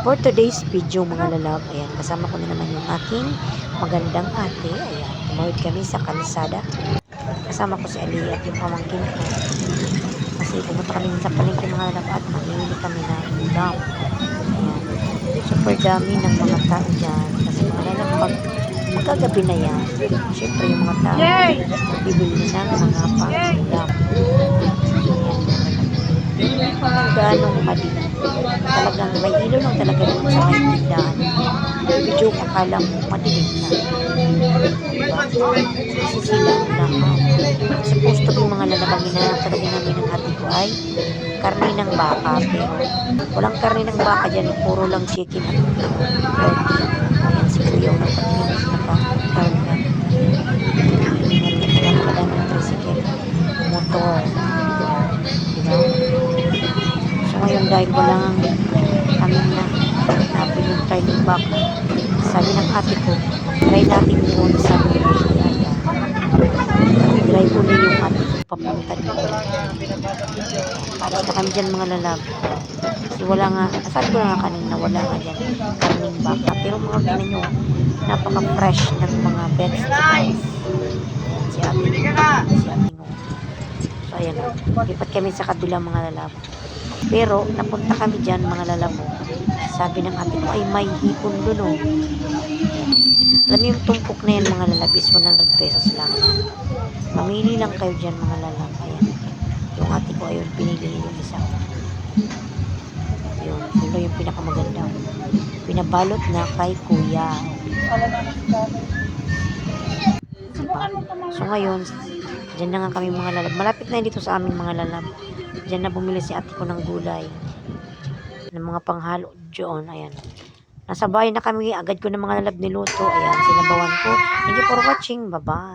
For today's video mga lalab, ayan, kasama ko na naman yung aking magandang ate. Ayan, tumawid kami sa kalsada. Kasama ko si Ali at yung pamangkin ko. Kasi pumunta kami sa palengke mga lalab at mamili kami ng ulam. Ayan, super dami ng mga tao dyan. Kasi mga lalab, magkagabi na yan, syempre yung mga tao bibili ng mga pang-ulam. Hindi pa man ganong madilim. Talagang may ilaw lang talaga doon sa may tindahan. Medyo akala mo madilim na. Diba? Kasi silang lahat. Supposed to be mga lalabang hinahanap talaga namin ng ate ko ay karne ng baka. Pero walang karne ng baka dyan. Puro lang chicken at pork. Ayan si Kuya ang nagpatingin at naka-turn na. Ayan, nakadaming tricycle. Motor. Diba? So ngayon dahil walang kami na natin yung turning back, sabi ng ate ko, try natin yun sa Kaya try ko na yung ate ko papunta dito. Paras na kami dyan mga lalab. Kasi wala nga, nasabi ko na nga kanina, wala nga dyan karning baka. Pero mga tingnan nyo, napaka-fresh ng mga vegetables. Si ate ngo. So ayan, lipat kami sa kabilang mga lalab. Pero napunta kami dyan mga lalabo. Sabi ng ate ko ay may hipon doon oh. Alam mo yung tumpok na yan mga lalab is 100 pesos lang. Mamili lang kayo dyan mga lalab. Ayan. Yung ate ko ayun pinili yung isa. Yun yung pinakamaganda. Pinabalot na kay kuya. Diba? So ngayon, dyan na nga kami mga lalab. Malapit na dito sa aming mga lalab. Diyan na bumili si ate ko ng gulay. Ng mga panghalo doon. Ayan. Nasa bahay na kami. Agad ko ng mga lalab niluto. Ayan. Sinabawan ko. Thank you for watching. Bye-bye.